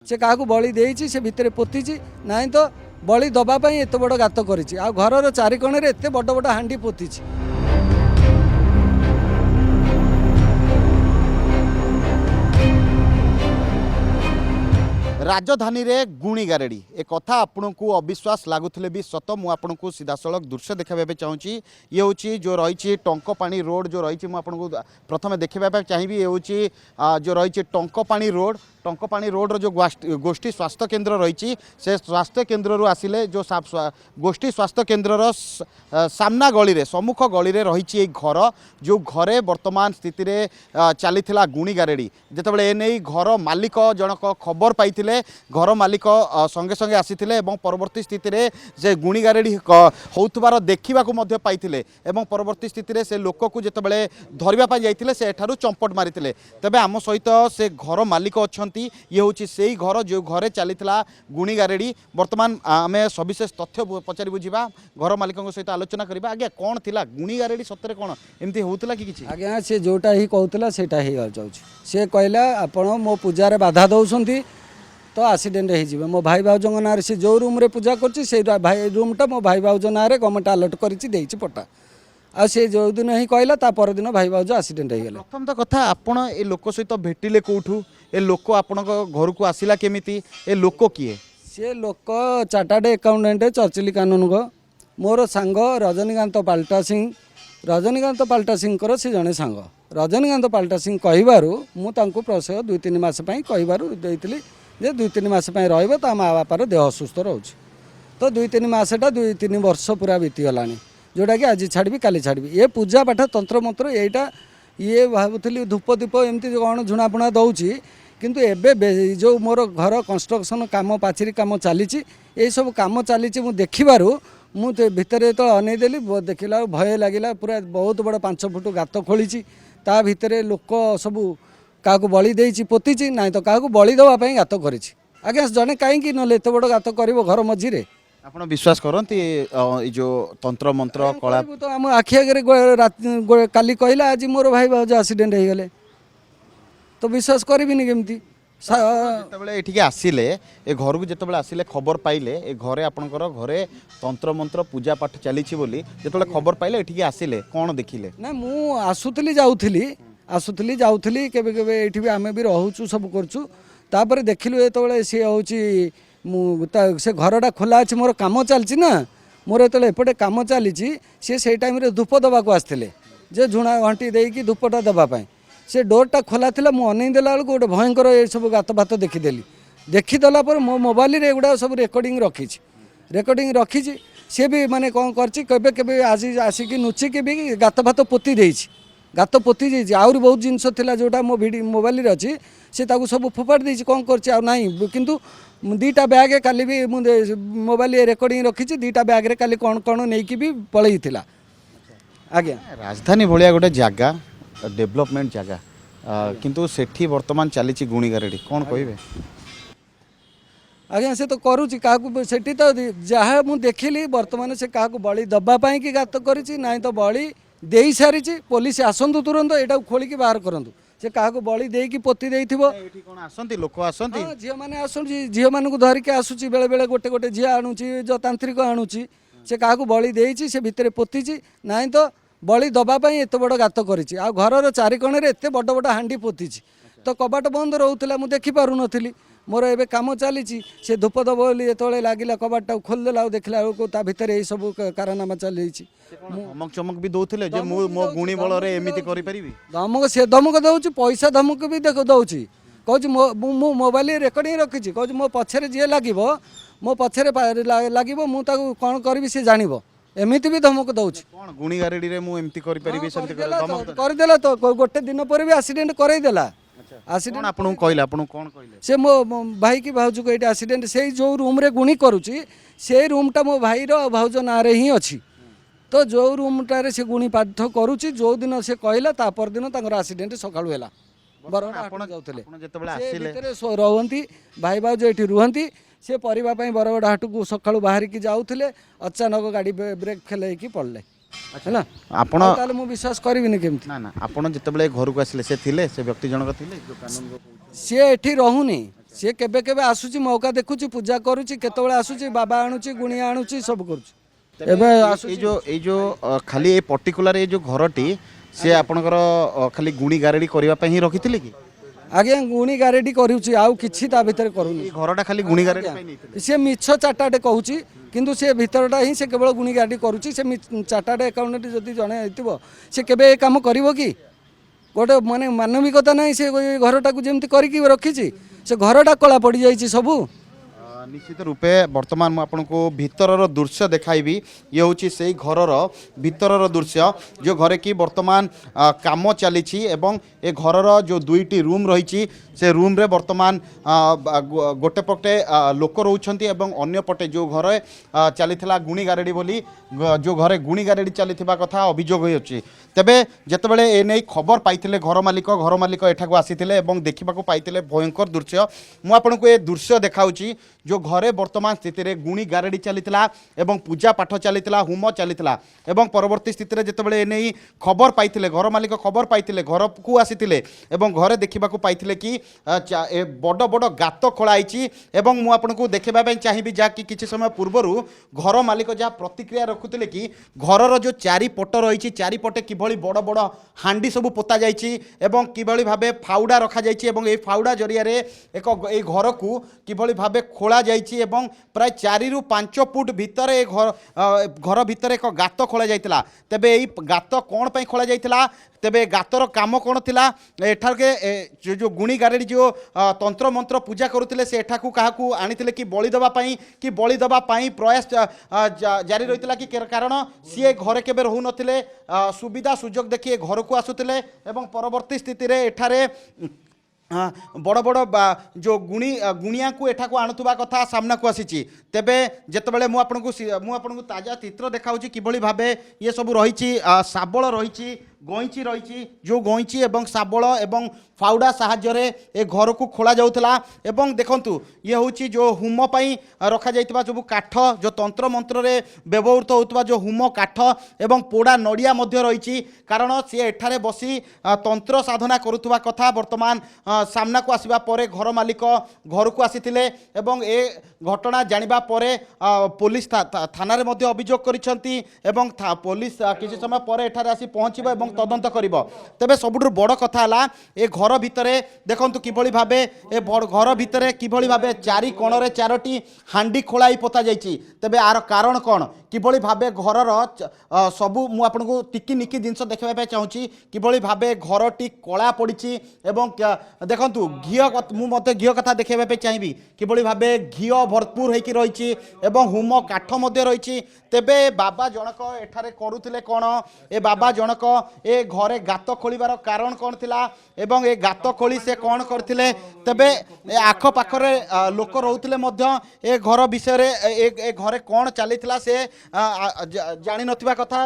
से क्या बली देती से भितर पोती ना तो बली दबापी एत बड़ गात कर घर चारिकोण एत बड़ बड़ हांडी पोती। राजधानी रे गुणी गारेड़ी ए कथा आपन को अविश्वास लगुले भी सत मुझे सीधासलख दृश्य देखा चाहूँगी। ये हूँ जो रही टंकपाणी रोड जो रही मुझे प्रथम देखा चाहिए। ये हूँ जो रही टंकपाणी रोड टंकपाणी रोड जो गोष्ठी स्वास्थ्य केन्द्र रही से स्वास्थ्य केन्द्र आसिले जो गोष्ठी स्वास्थ्य केन्द्र सामना गली रे सम्मुख गली रे रही घर जो घरे वर्तमान स्थिति रे चली गुणी गारेड़ी जितेबाला एने घर मालिक जनक खबर पाई घर मालिक संगे संगे आसी परवर्ती स्थिति रे से गुणी गारेड़ी होउतबार देखा पाई परवर्ती स्थिति रे से लोक को जितेबाला धरवाई जाते से एठारू चंपट मारी तेबे आम सहित से घर मालिक अच्छा ये हूँ से घर जो घरे चली गुणी गारेड़ी वर्तमान आम सविशेष तथ्य पचारि बुझा घर मालिक सहित आलोचना करवा। आज्ञा कौन थिला गुणी गारेड़ी सतरे कौन एमती होता कि किछि? आज्ञा से जोटा ही कहूला से सी कहला आपण मो पूजार बाधा दौरान तो एक्सीडेंट हो मो भाई भाउज ना से जो रूम रे पूजा कर रूमटा मो भाई भाउज ना गवर्नमेंट अलर्ट कर पट्टा आ से जो दिन ही कहला ता पर दिन भाई भाउज एक्सीडेंट हो गले। प्रथम तो कथा आपण ए लोक सहित भेटिले कोठू ए लोक आपण घर को आसिला केमिति ए लोक किए? से लोक चार्टार्ड अकाउंटेंट चर्चिली कानून को मोर सांग रजनीकांत पाल्टा सिंह से जड़े सांग रजनीकांत पाल्टा सिंह कहबारू मुझे प्रसय 2-3 मास कहबारू देती जे 2-3 मास रो माँ बापार देह असुस्थ रोच तो 2-3 मासटा 2-3 वर्ष पूरा बीतीगला जोटा कि आज छाड़ी काली छाड़ी ये पूजा पाठ तंत्र मंत्र यहीटा ये भावुली धूप दीप एमती कौन झुणापुणा दौची किंतु एबे जो मोर घर कंस्ट्रक्शन काम पाचेरी काम चली सब कम चली देखिबारू मुझे भितर तो अनईदेली देखला भय लगिला पूरा बहुत बड़ 5 फुट गात खोली ता भितर लोक सबू क्या बली देती पोती ना तो क्या बली देवाई गात कर आज्ञा जड़े कहीं ना एत बड़ गात कर घर मझीरे आपण विश्वास करती जो तंत्र मंत्र कला तो आम आखि आगे काली कहला आज मोर भाई भाउज एक्सीडेंट हो गले तो विश्वास करबिनी केमती जितेबाला ये आसिले ए घर को जितेबाला आसिले खबर पाइले ए घरे आपणकर घरे तंत्र मंत्र पूजा पाठ चली जितेबाला खबर पाइले ये आसिले कौन देखिले? ना मु आसुली जाऊली केबे केबे एठी भी आमे भी रहूचु सब करचु तापर देखिलु एतबेले सी होउची से घरटा खोला अच्छे मोर कम चलची ना मोर एत एपटे कम चली सी टाइम धूप दबा को आसते जे झुणा घंटी देकी धूपटा देवाई से डोरटा खोला था मुझे अनईदेला बेलू गोटे भयंकर ये सब गात भात देखीदेली देखीदेला मो मोबाइल एगुड़ा सब रेकर्डिंग रखी सी भी माने कौन कर आज आसिक नुचिकी भी गात भात पोती देछि गात पोती जाइए आहरी बहुत जिनस था जोटा मो मोबाइल अच्छी से सब फोपाड़ी देछि कौन कर किंतु 2टा बैग काली भी मोबाइल रेकर्डिंग रखी 2टा बैग रे काली कौन कौन नहीं भी पलई थिला। आज्ञा राजधानी भाया गोटे जगह डेवलपमेंट जगह किंतु सेठी वर्तमान चली गुणी गारेड़ी कौन कहे? आज्ञा से तो करुच्ची क्या तो जहाँ मुझे देखिली वर्तमान से क्या बली दबापाई कि गात कर तो बली दे सारी पुलिस आसतु तुरंत यहाँ खोलिकी बाहर करूँ से क्या बली देकी पोती लोक आसती झील मैंने आसुची झील मानक धरिकी आसूची बेले बेले गोटे गोटे झी आणुची जो तांत्रिक आणुची से क्या बली देती से भितर पोती ना तो बली दबापी एत बड़ गात कर घर चारिकोण एत बड़ बड़ हांडी पोती तो कबाट बंद रोला मुझे देखिपार नी मोर ए कम चली से धूप दब बोली जो लगे कबाटा खोलदेला देखला बेलू भितर यही सब कारनामा चली धमक चमक भी दौले मो गुणी बल धमक से धमक दौर पैसा धमक भी देख दौर कहूँ मो मोबाइल रेकर्डिंग रखी कहूँ मो पछरे जी लगे मो पछरे लगे मुझे कौन करी सी जान एमती भी धमक दौर गुणी गारेड़ी एमती करदेला तो गोटे दिन पर भी एक्सीडेंट करदेला एक्सीडेंट आपन कहला आपन कौन कहले? से मो भाई की भाउज को ये एक्सीडेंट से जो रूम रे गुणी करुची से रूमटा मो भाई रो भाउज ना रे ही अच्छी तो जो रूमटारे से गुणी पाठ करुची जो दिन से कहला ता पर दिन तांकर एक्सीडेंट सकाळु हैला बरगड़ जाउतले रहती भाई भाउज ये रुहती से परिवा बरगड़ हाट को सकाळु बाहर की जाउतले अचानक गाड़ी ब्रेक फेल की पड़ले है आपण ताले मु विश्वास करबिनी केमती? ना ना आपण जतबेले घर को आसिले से थिले से व्यक्ति जनक थिले जो कानून सी एठी रहूनी सी केबे केबे आसुची मौका देखुची पूजा करुची केतबेले आसुची बाबा आणुची गुणिया आणुची सब करुची एबे ये जो खाली ए पर्टिकुलर ये जो घरटी से आपणकर खाली गुणी गारेडी करबा पे ही रखिथिले कि आगे गुणी गारेडी करूची आउ किछि ता भीतर करूनी ये घरटा खाली गुणी गारेडी पे नहीं सी मिछ चाटाटे कहूची किंतु से भीतरटा ही से केवल गुणी गारेडी करूची से चाटाटे अकाउंट जदि जणे आइतिबो से केबे ए काम करिवो कि गोटे माने मानविकता नहीं से घरटा को जेमती करिकि रखिछि से घरटा कला पड़ी जाइछि सबु निश्चित रूपे वर्तमान मुझे आपको भितरर दृश्य देखाइबी ये हूँ से घरर भितरर दृश्य जो घरे की वर्तमान काम चली ए घरर जो दुईटी रूम रही से रूम रे वर्तमान गोटे पटे लोक रोचंती एवं अन्य पटे जो घरे चली गुणी गारेडी बोली जो घरे गुणी गारेडी चली कथा अभियोग होती तेबे जितेबाला ए नहीं खबर पाइथिले घर मालिक एठाक आसीथिले देखा पाइथिले भयंकर दृश्य मु आपनको ए दृश्य देखाउची जो घरे वर्तमान स्थिति रे गुणी गारेडी चलीथिला एवं पूजा पाठ चलीथिला होम चलीथिला एवं परवर्ती स्थिति रे जितेबाला ए नहीं खबर पाइथिले घर मालिक खबर पाइथिले घर को आसीथिले एवं घरे देखा पाइथिले कि बड़ बड़ गात खोलाई एवं मु आपनको देखा चाहिए जहाँकि किसी समय पूर्व घर मालिक जहाँ प्रतिक्रिया रखुते कि घरर जो चारिपट रही चारिपटे किभली बड़ बड़ हांडी सब पोता जाइए किभली भावे फाउडा रखा जाइए फाउडा जरिया एक घर को किभली भावे खोला जाइए प्राय 4 ରୁ 5 फुट भितर घर भितर एक गात खोला जाइतिला तेबे एई गात कौन पे खोला जाइतिला तेबे गातर काम कौन थिला एठार के जो गुणी गारेडी जो तंत्र मंत्र पूजा करुथिले से एठाकू काहाकू आनिथिले कि बलि दबा पई प्रयास जारी रहितिला कि कारण सी घरे केबे रहू नथिले सुविधा सुजोग देखि घर को आसुथिले एवं परवर्ती स्थिति रे एठारे बड़ बड़ जो गुणिया को एठाक आणुवा कथा सामना को आसी तेबे जितेबाला मुझे ताजा चित्र देखा किभली भावे ये सब रही शाबल रही गईची रही जो गईची एवं शाबल एवं फाउडा साहाय्य ए घर को खोला जाउथला एवं देखंतु ये हूँ जो होम पाई रखा जाइतिबा सब काठ जो तंत्र मंत्र रे व्यवहृत होतबा जो होम काठ एवं पोड़ा नड़िया मध्य रही कारण सी एठारे बसी तंत्र साधना करुवा कथा वर्तमान सामना को आसवा पर घर मालिक घर को आसीथिले एवं ए घटना जानिबा परे पुलिस थाना रे मध्य अभियोग करिसंती एवं पुलिस किसी समय पर एठारे आसी पहुँचबो एवं तदंत करिबो तेबे सबुठु बड़ कथा हला ए घर भितरे देखंतु किभली भावे ए घर भितरे किभली भावे चारि कोणरे 4टी हांडी खोलाई पोता जाइछि तेबे आर कारण कोन किभली भावे घरर सबु मु आपनको टिकी निकी जिंस देखबा पे चाहूची किभली भावे घरटी कला पड़िछि एवं देखंतु मु मते घियो कथा देखबा पे चाहिबी किभली भावे घियो भरपूर होइकी रहिछि एवं होम काठ मध्य रहिछि तेबे बाबा जनक एठारे करूथिले कोन ए बाबा जनक ए घरे गात खोलिबार कारण कोन थिला एवं ए गात खोली से कोन करथिले तेबे आख पाखरे लोक रहउथिले मध्य ए घर विषय ए घरे कोन चलीथिला से जानि नथिबा कथा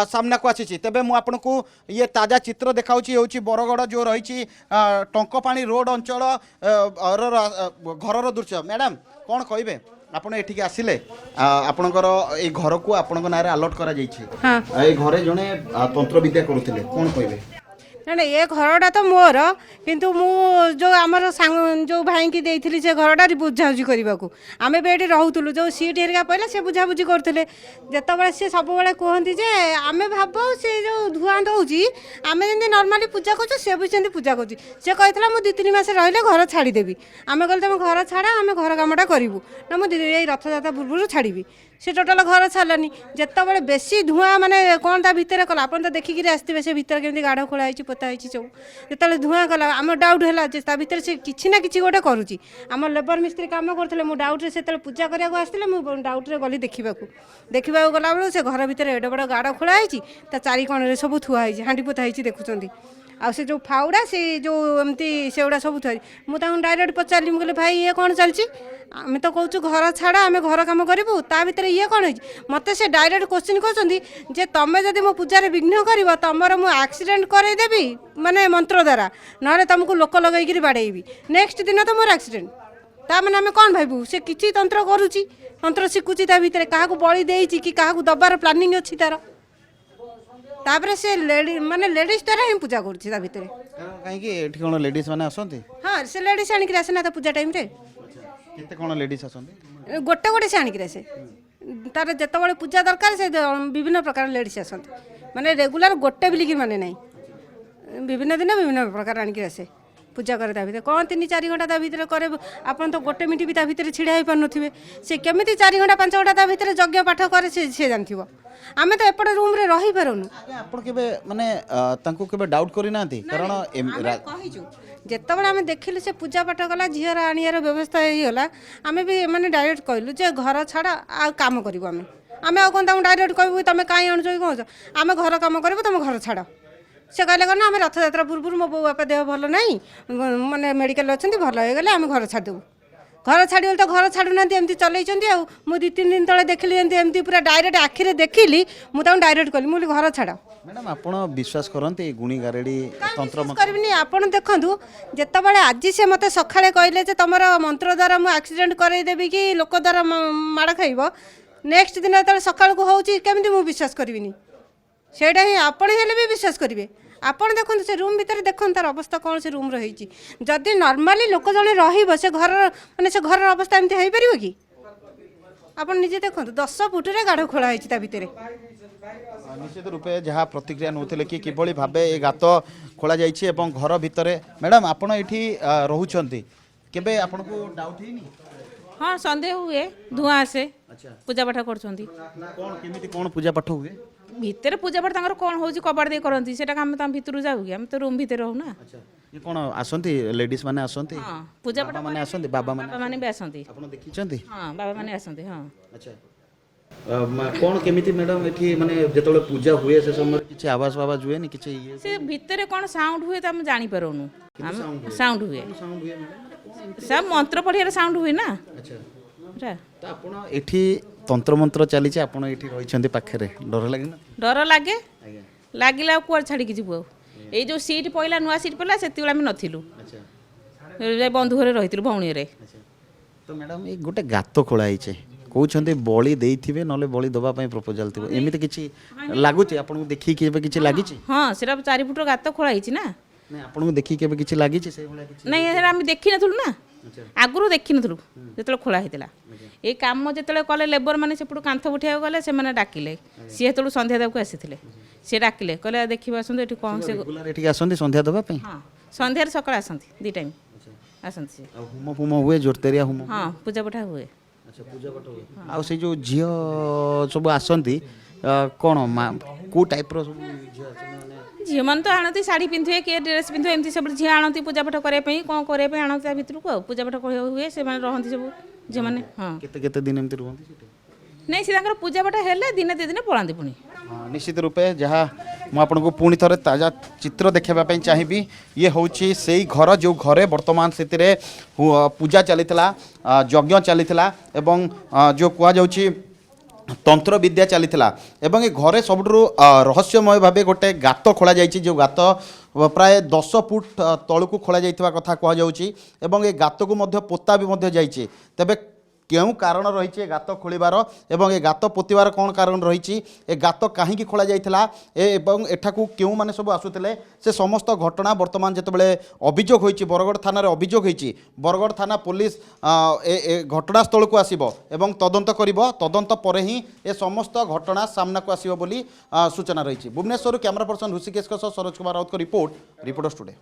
सामना को आसी तेबे मु आपनको ये ताजा चित्र देखाउची होची बरगड़ जो रही टंकपाणी रोड अंचल घरर दृश्य मैडम कौन कहे आपण एठिक आसिले आपणकर ए घर को आपण नारे अलर्ट करा जाइछि ए घरे जने तंत्र विद्या करूथिले कौन कहबे ना ये घरटा तो मोर किंतु मु जो आमर सांग जो भाई की देइथिली से घरटा बुझाबुझी करने को आम भी ये रोलु जो सीट हेरिका पहले से बुझाबुझी करते जिते सी सब कहते जे आम भाव से जो धुआं दौची आम जमी नर्माली पूजा कर सी भी सेमती पूजा कर सी कहला मुझे 2-3 मास रही घर छाड़देवी आम कहले तुम घर छाड़ा आम घर कामटा करूँ ना मुझे रथयात्रा पूर्व छाड़ी से टोटाल घर छाड़लानी जिते बेसी धुआं माने कौन ता भितर कला आप तो देखिक आसते से भितर केमती गाढ़ खोलाई पोता है सब जो धुआं कला आम डाउट है भितर से किसी ना कि गोटे करुच्ची आम लेबर मिस्त्री कम करते मुझे डाउट्रे से पूजा कराया आसते मुझे डाउट्रे गली देखा गला बेलू से घर भितर एडे बड़ गाढ़ खोलाई चारि कोण सब थुआई हाँडी पोता है देखुं आ से जो फाउडा से जो एमती से गुड़ा सब थुआई मुझे डायरेक्ट पचारि मुझे भाई ये कौन चलती आम तो कहूँ घर छाड़ा आम घर कम करूँ ता भर ये कौन है मत से डायरेक्ट क्वेश्चन कर तुम्हें जब मो पूजा विघ्न कर तुम मुझे आक्सीडेंट करदेवी माने मंत्र द्वारा ना तुमको लोक लगे बाड़ेबी नेक्स्ट दिन तो मोर आक्सीडेंट ता मैंने आम कौन भावु से किसी तंत्र करुच्ची तंत्र शिखुची ता भर क्या बली देती कि क्या दबार प्लानिंग अच्छी तार ତାପରେ ସେ ମାନେ ଲେଡ଼ିଜ୍ ଦ୍ୱାରା ହିଁ ପୂଜା କରୁଛି ତା ଭିତରେ। କାହିଁକି ଏଠି କ'ଣ ଲେଡ଼ିଜ୍ ମାନେ ଆସନ୍ତି? ହଁ ସେ ଲେଡ଼ିଜ୍ ଆଣିକିରି ଆସେ ନା ତା ପୂଜା ଟାଇମ୍ରେ। କେତେ କ'ଣ ଲେଡ଼ିଜ୍ ଆସନ୍ତି? ଗୋଟେ ଗୋଟେ ସେ ଆଣିକିରି ଆସେ। ତାର ଯେତେବେଳେ ପୂଜା ଦରକାର ସେ ବିଭିନ୍ନ ପ୍ରକାର ଲେଡ଼ିଜ୍ ଆସନ୍ତି, ମାନେ ରେଗୁଲାର ଗୋଟେ ବିଲିକି ମାନେ ନାହିଁ, ବିଭିନ୍ନ ଦିନ ବିଭିନ୍ନ ପ୍ରକାର ଆଣିକି ଆସେ ପୂଜା କରେ ତା ଭିତରେ। କ'ଣ 3-4 ଘଣ୍ଟା ତା ଭିତରେ କରେ, ଆପଣ ତ ଗୋଟେ ମିନିଟ୍ ବି ତା ଭିତରେ ଛିଡ଼ା ହେଇପାରୁନଥିବେ। ସେ କେମିତି 4 ଘଣ୍ଟା 5 ଘଣ୍ଟା ତା ଭିତରେ ଯଜ୍ଞ ପାଠ କରେ ସେ ଜାଣିଥିବ। ଆମେ ତ ଏପଟେ ରୁମ୍ରେ ରହିପାରୁନୁ। ଆପଣ କେବେ ମାନେ ତାଙ୍କୁ କେବେ ଡାଉଟ୍ କରିନାହାନ୍ତି? କାରଣ ଆମେ କହିଛୁ ଯେତେବେଳେ ଆମେ ଦେଖିଲୁ ସେ ପୂଜା ପାଠ କଲା, ଝିଅର ଆଣିବାର ବ୍ୟବସ୍ଥା ହେଇଗଲା, ଆମେ ବି ମାନେ ଡାଇରେକ୍ଟ କହିଲୁ ଯେ ଘର ଛାଡ଼ ଆଉ କାମ କରିବୁ। ଆମେ ଆଉ କ'ଣ ତାଙ୍କୁ ଡାଇରେକ୍ଟ କହିବୁ ତମେ କାହିଁ ଆଣୁଛ କି କହୁଛ, ଆମେ ଘର କାମ କରିବୁ ତମେ ଘର ଛାଡ଼। ସେ କହିଲେ କ'ଣ ନା ଆମେ ରଥଯାତ୍ରା ପୂର୍ବରୁ ମୋ ବୋଉ ବାପା ଦେହ ଭଲ ନାହିଁ, ମାନେ ମେଡ଼ିକାଲ ଅଛନ୍ତି, ଭଲ ହେଇଗଲେ ଆମେ ଘର ଛାଡ଼ିଦେବୁ। ଘର ଛାଡ଼ିଗଲେ ତ ଘର ଛାଡ଼ୁନାହାନ୍ତି, ଏମିତି ଚଲେଇଛନ୍ତି। ଆଉ ମୁଁ 2-3 ଦିନ ତଳେ ଦେଖିଲି ଏମିତି ପୁରା ଡାଇରେକ୍ଟ ଆଖିରେ ଦେଖିଲି, ମୁଁ ତାଙ୍କୁ ଡାଇରେକ୍ଟ କହିଲି, ମୁଁ କହିଲି ଘର ଛାଡ଼। ମ୍ୟାଡ଼ାମ୍ ଆପଣ ବିଶ୍ୱାସ କରନ୍ତି ଗୁଣି ଗାରେଡ଼ି ତନ୍ତ୍ର କରିବିନି? ଆପଣ ଦେଖନ୍ତୁ, ଯେତେବେଳେ ଆଜି ସେ ମୋତେ ସକାଳେ କହିଲେ ଯେ ତମର ମନ୍ତ୍ର ଦ୍ୱାରା ମୁଁ ଆକ୍ସିଡେଣ୍ଟ କରେଇଦେବି କି ଲୋକ ଦ୍ୱାରା ମାଡ଼ ଖାଇବ, ନେକ୍ସଟ ଦିନ ଯେତେବେଳେ ସକାଳକୁ ହେଉଛି କେମିତି ମୁଁ ବିଶ୍ୱାସ କରିବିନି? ସେଇଟା ହିଁ ଆପଣ ହେଲେ ବି ବିଶ୍ୱାସ କରିବେ। ଆପଣ ଦେଖନ୍ତୁ ସେ ରୁମ୍ ଭିତରେ ଦେଖନ୍ତୁ ତାର ଅବସ୍ଥା କ'ଣ ସେ ରୁମ୍ର ହେଇଛି। ଯଦି ନର୍ମାଲି ଲୋକ ଜଣେ ରହିବ ସେ ଘରର ମାନେ ସେ ଘରର ଅବସ୍ଥା ଏମିତି ହେଇପାରିବ କି? ଆପଣ ନିଜେ ଦେଖନ୍ତୁ 10 ଫୁଟରେ ଗାଢ଼ ଖୋଳା ହେଇଛି ତା ଭିତରେ। ନିଶ୍ଚିତ ରୂପେ ଯାହା ପ୍ରତିକ୍ରିୟା ନେଉଥିଲେ କି କିଭଳି ଭାବେ ଏ ଗାତ ଖୋଳାଯାଇଛି ଏବଂ ଘର ଭିତରେ। ମ୍ୟାଡ଼ାମ୍ ଆପଣ ଏଠି ରହୁଛନ୍ତି, କେବେ ଆପଣଙ୍କୁ ଡାଉଟ୍ ହେଇନି? ହଁ ସନ୍ଦେହ ହୁଏ, ଧୂଆଁ ଆସେ, ପୂଜା ପାଠ କରୁଛନ୍ତି। କ'ଣ କେମିତି କ'ଣ ପୂଜା ପାଠ ହୁଏ? ଭିତରେ ପୂଜା ପାଠ ତାଙ୍କର କ'ଣ ହେଉଛି କବାଟ ଦେଇ କରନ୍ତି, ସେଟା ଆମେ ତାଙ୍କ ଭିତରୁ ଯାଉ କି? ଆମେ ତ ରୁମ୍ ଭିତରେ ରହୁ ନା। ଇଏ କ'ଣ ଆସନ୍ତି ଲେଡ଼ିଜ୍ ମାନେ ଆସନ୍ତି? ହଁ ପୂଜା ପାଠ ମାନେ ଆସନ୍ତି, ବାବା ବାବାମାନେ ବି ଆସନ୍ତି। ଆପଣ ଦେଖିଛନ୍ତି? ହଁ ବାବାମାନେ ଆସନ୍ତି। ହଁ ଆଚ୍ଛା କ'ଣ କେମିତି ମ୍ୟାଡ଼ାମ୍ ଏଠି ମାନେ ଯେତେବେଳେ ପୂଜା ହୁଏ ସେ ସମୟରେ କିଛି ଆବାଜ ଫାବାଜ ହୁଏନି କିଛି? ଇଏ ସେ ଭିତରେ କ'ଣ ସାଉଣ୍ଡ ହୁଏ ତ ଆମେ ଜାଣିପାରୁନୁ। ସାଉଣ୍ଡ ହୁଏ, ସାଉଣ୍ଡ ହୁଏ ମ୍ୟାଡ଼ାମ୍? ସବ ମନ୍ତ୍ର ପଢ଼ିବାରେ ସାଉଣ୍ଡ ହୁଏ ନା। ଆଚ୍ଛା ପୁରା ତ ଆପଣ ଏଠି ତନ୍ତ୍ରମନ୍ତ୍ର ଚାଲିଛି, ଆପଣ ଏଠି ରହିଛନ୍ତି ପାଖରେ, ଡର ଲାଗେ ନା? ଡର ଲାଗେ, ଆଜ୍ଞା ଲାଗିଲା ଆଉ କୁଆଡ଼େ ଛାଡ଼ିକି ଯିବୁ ଆଉ। ଏଇ ଯେଉଁ ସିଟ୍ ପଇଲା, ନୂଆ ସିଟ୍ ପଇଲା, ସେତେବେଳେ ଆମେ ନଥିଲୁ, ଆଚ୍ଛା ଯାଇ ବନ୍ଧୁ ଘରେ ରହିଥିଲୁ, ଭଉଣୀ ଘରେ। ଆଚ୍ଛା ତ ମ୍ୟାଡ଼ାମ୍ ଏଇ ଗୋଟେ ଗାତ ଖୋଳା ହେଇଛି, କହୁଛନ୍ତି ବଳି ଦେଇଥିବେ ନହେଲେ ବଳି ଦେବା ପାଇଁ ପ୍ରପୋଜାଲ ଥିବ, ଏମିତି କିଛି ଲାଗୁଛି ଆପଣଙ୍କୁ ଦେଖିକି କେବେ କିଛି ଲାଗିଛି? ହଁ ସେଟା 4 ଫୁଟର ଗାତ ଖୋଳା ହେଇଛି ନା। ନାଇଁ ଆପଣଙ୍କୁ ଦେଖିକି କେବେ କିଛି ଲାଗିଛି ସେଇଭଳିଆ କିଛି? ନାଇଁ ସେଟା ଆମେ ଦେଖିନଥିଲୁ ନା, ଆଗରୁ ଦେଖିନଥିଲୁ ଯେତେବେଳେ ଖୋଳା ହେଇଥିଲା। ଏଇ କାମ ଯେତେବେଳେ କଲେ ଲେବର ମାନେ ସେପଟୁ କାନ୍ଥ ଉଠିବାକୁ ଗଲେ, ସେମାନେ ଡାକିଲେ, ସିଏ ସେତେବେଳେ ସନ୍ଧ୍ୟା ଦେବାକୁ ଆସିଥିଲେ, ସିଏ ଡାକିଲେ କହିଲେ ଦେଖିବା ଆସନ୍ତୁ ଏଠି କ'ଣ ସେ। ରେଗୁଲାର ଏଠିକି ଆସନ୍ତି ସନ୍ଧ୍ୟା ଦେବା ପାଇଁ? ହଁ ସନ୍ଧ୍ୟାରେ ସକାଳେ ଆସନ୍ତି, 2 ଟାଇମ୍ ଆସନ୍ତି ସିଏ। ଆଉ ହୋମ ଫୁମ ହୁଏ, ଜୋରତେରିଆ ହୋମ? ହଁ ପୂଜା ପାଠ ହୁଏ। ଆଚ୍ଛା ପୂଜା ପାଠ ହୁଏ। ଆଉ ସେଇ ଯେଉଁ ଝିଅ ସବୁ ଆସନ୍ତି କ'ଣ କେଉଁ ଟାଇପ୍ର ସବୁ ଝିଅ ଆସନ୍ତି? ମାନେ ଝିଅମାନେ ତ ଆଣନ୍ତି ଶାଢ଼ୀ ପିନ୍ଧିବେ, କିଏ ଡ୍ରେସ୍ ପିନ୍ଧିବେ, ଏମିତି ସବୁ ଝିଅ ଆଣନ୍ତି ପୂଜା ପାଠ କରିବା ପାଇଁ, କ'ଣ କରିବା ପାଇଁ ଆଣନ୍ତି ତା ଭିତରକୁ। ଆଉ ପୂଜା ପାଠ ହୁଏ, ସେମାନେ ରହନ୍ତି ସବୁ ଝିଅମାନେ। ହଁ କେତେ କେତେ ଦିନ ଏମିତି ରୁହନ୍ତି ସେଠି? ନାଇଁ ସେ ତାଙ୍କର ପୂଜା ପାଠ ହେଲେ ଦିନେ 2 ଦିନ ପଳାନ୍ତି ପୁଣି। ନିଶ୍ଚିତ ରୂପେ ଯାହା ମୁଁ ଆପଣଙ୍କୁ ପୁଣି ଥରେ ତାଜା ଚିତ୍ର ଦେଖାଇବା ପାଇଁ ଚାହିଁବି, ଇଏ ହେଉଛି ସେଇ ଘର ଯେଉଁ ଘରେ ବର୍ତ୍ତମାନ ସେଥିରେ ପୂଜା ଚାଲିଥିଲା, ଯଜ୍ଞ ଚାଲିଥିଲା ଏବଂ ଯେଉଁ କୁହାଯାଉଛି ତନ୍ତ୍ର ବିଦ୍ୟା ଚାଲିଥିଲା। ଏବଂ ଏ ଘରେ ସବୁଠାରୁ ରହସ୍ୟମୟ ଭାବେ ଗୋଟେ ଗାତ ଖୋଳାଯାଇଛି, ଯେଉଁ ଗାତ ପ୍ରାୟ 10 ଫୁଟ ତଳକୁ ଖୋଳାଯାଇଥିବା କଥା କୁହାଯାଉଛି ଏବଂ ଏ ଗାତକୁ ମଧ୍ୟ ପୋତା ବି ମଧ୍ୟ ଯାଇଛି। ତେବେ କେଉଁ କାରଣ ରହିଛି ଏ ଗାତ ଖୋଳିବାର ଏବଂ ଏ ଗାତ ପୋତିବାର କ'ଣ କାରଣ ରହିଛି, ଏ ଗାତ କାହିଁକି ଖୋଳାଯାଇଥିଲା ଏବଂ ଏଠାକୁ କେଉଁମାନେ ସବୁ ଆସୁଥିଲେ, ସେ ସମସ୍ତ ଘଟଣା ବର୍ତ୍ତମାନ ଯେତେବେଳେ ଅଭିଯୋଗ ହୋଇଛି, ବରଗଡ଼ ଥାନାରେ ଅଭିଯୋଗ ହୋଇଛି, ବରଗଡ଼ ଥାନା ପୋଲିସ ଏ ଘଟଣାସ୍ଥଳକୁ ଆସିବ ଏବଂ ତଦନ୍ତ କରିବ। ତଦନ୍ତ ପରେ ହିଁ ଏ ସମସ୍ତ ଘଟଣା ସାମ୍ନାକୁ ଆସିବ ବୋଲି ସୂଚନା ରହିଛି। ଭୁବନେଶ୍ୱରରୁ କ୍ୟାମେରା ପର୍ସନ ଋଷିକେଶଙ୍କ ସହ ସରୋଜ କୁମାର ରାଉତଙ୍କ ରିପୋର୍ଟ, ରିପୋର୍ଟର୍ସ ଟୁଡେ।